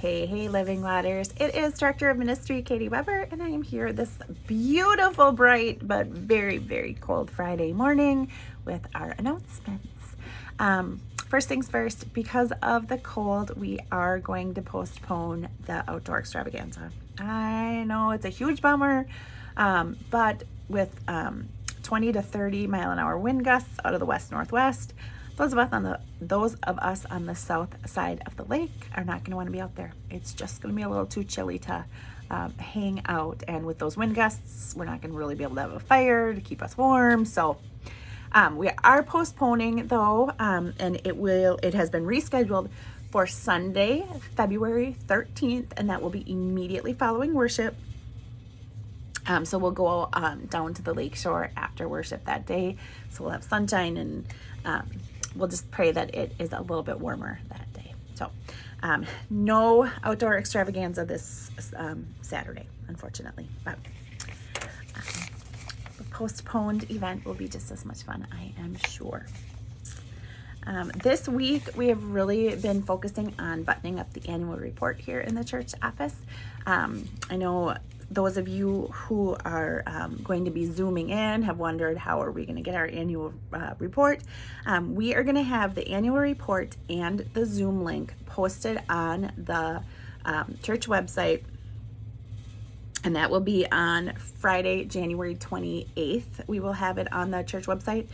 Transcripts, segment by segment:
Hey, Living Waters. It is Director of Ministry, Katie Weber, and I am here this beautiful, bright, but very, very cold Friday morning with our announcements. First things first, because of the cold, we are going to postpone the outdoor extravaganza. I know it's a huge bummer, but with 20 to 30 mile an hour wind gusts out of the west-northwest, those of us on the south side of the lake are not going to want to be out there. It's just going to be a little too chilly to hang out, and with those wind gusts, we're not going to really be able to have a fire to keep us warm. So we are postponing though, and it has been rescheduled for Sunday, February 13th, and that will be immediately following worship. So we'll go down to the lake shore after worship that day. So we'll have sunshine, and we'll just pray that it is a little bit warmer that day. So no outdoor extravaganza this Saturday, unfortunately, but the postponed event will be just as much fun, I am sure. This week, we have really been focusing on buttoning up the annual report here in the church office. I know those of you who are going to be Zooming in have wondered, how are we going to get our annual report? We are going to have the annual report and the Zoom link posted on the church website, and that will be on Friday, January 28th. We will have it on the church website.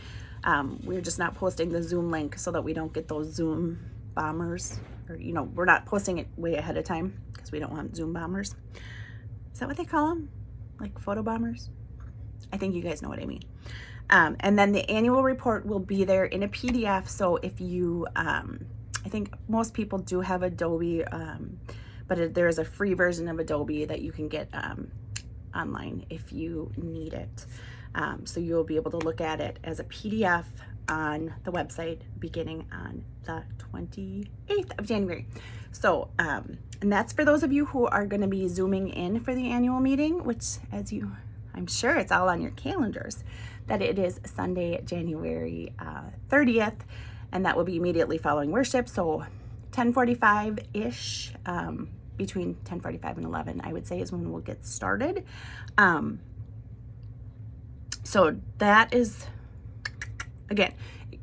We're just not posting the Zoom link so that we don't get those Zoom bombers, or, we're not posting it way ahead of time because we don't want Zoom bombers. Is that what they call them? Like photo bombers? I think you guys know what I mean. And then the annual report will be there in a PDF. So if you, I think most people do have Adobe, but there is a free version of Adobe that you can get online if you need it. So you'll be able to look at it as a PDF on the website beginning on the 28th of January. So, and that's for those of you who are going to be Zooming in for the annual meeting, which I'm sure it's all on your calendars, that it is Sunday, January 30th, and that will be immediately following worship. So 10:45-ish, between 10:45 and 11, I would say, is when we'll get started. So that is, again,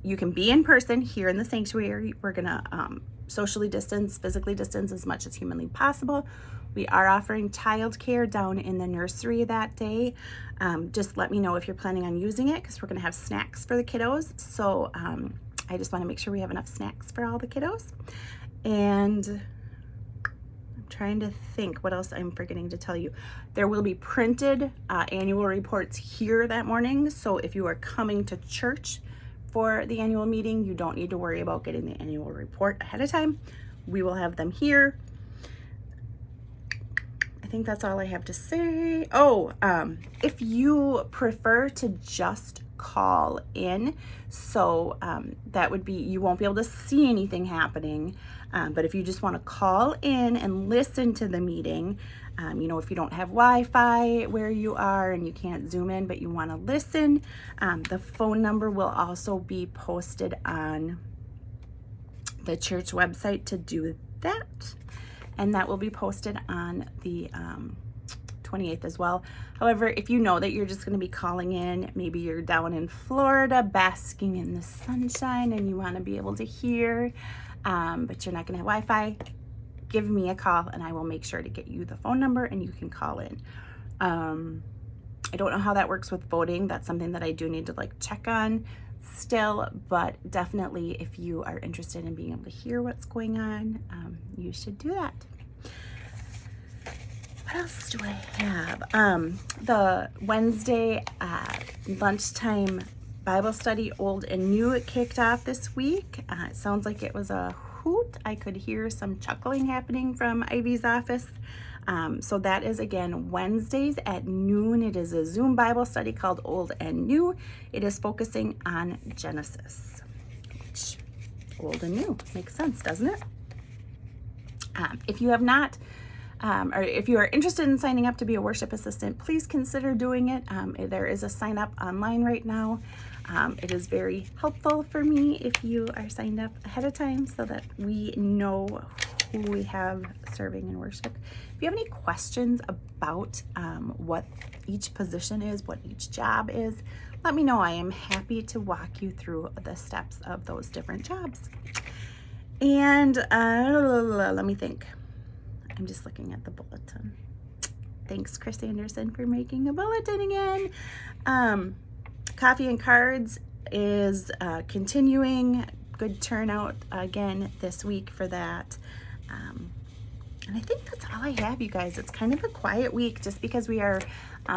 you can be in person here in the sanctuary. We're going to socially distance, physically distance as much as humanly possible. We are offering childcare down in the nursery that day. Just let me know if you're planning on using it, because we're going to have snacks for the kiddos. So I just want to make sure we have enough snacks for all the kiddos. And I'm trying to think what else I'm forgetting to tell you. There will be printed annual reports here that morning. So if you are coming to church for the annual meeting, you don't need to worry about getting the annual report ahead of time. We will have them here. I think that's all I have to say. Oh, if you prefer to just call in, so that would be, you won't be able to see anything happening, but if you just want to call in and listen to the meeting, if you don't have Wi-Fi where you are and you can't Zoom in, but you want to listen, the phone number will also be posted on the church website to do that. And that will be posted on the 28th as well. However, if you know that you're just going to be calling in, maybe you're down in Florida basking in the sunshine and you want to be able to hear, but you're not going to have Wi-Fi, give me a call and I will make sure to get you the phone number and you can call in. I don't know how that works with voting. That's something that I do need to check on still, but definitely if you are interested in being able to hear what's going on, you should do that. What else do I have? The Wednesday lunchtime Bible study, Old and New, kicked off this week. It sounds like it was a hoot. I could hear some chuckling happening from Ivy's office. So that is, again, Wednesdays at noon. It is a Zoom Bible study called Old and New. It is focusing on Genesis, which, old and new, makes sense, doesn't it? If you have not, or if you are interested in signing up to be a worship assistant, please consider doing it. There is a sign up online right now. It is very helpful for me if you are signed up ahead of time so that we know who we have serving in worship. If you have any questions about what each position is, what each job is, let me know. I am happy to walk you through the steps of those different jobs. And let me think. I'm just looking at the bulletin. Thanks, Chris Anderson, for making a bulletin again. Coffee and Cards is continuing. Good turnout again this week for that. And I think that's all I have, you guys. It's kind of a quiet week just because we are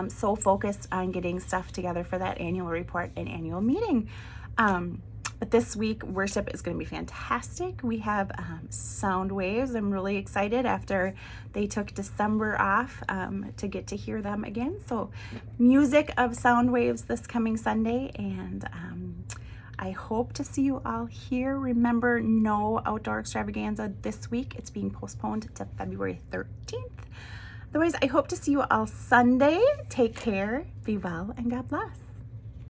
so focused on getting stuff together for that annual report and annual meeting. But this week, worship is going to be fantastic. We have sound waves. I'm really excited after they took December off to get to hear them again. So music of sound waves this coming Sunday. And I hope to see you all here. Remember, no outdoor extravaganza this week. It's being postponed to February 13th. Otherwise, I hope to see you all Sunday. Take care, be well, and God bless.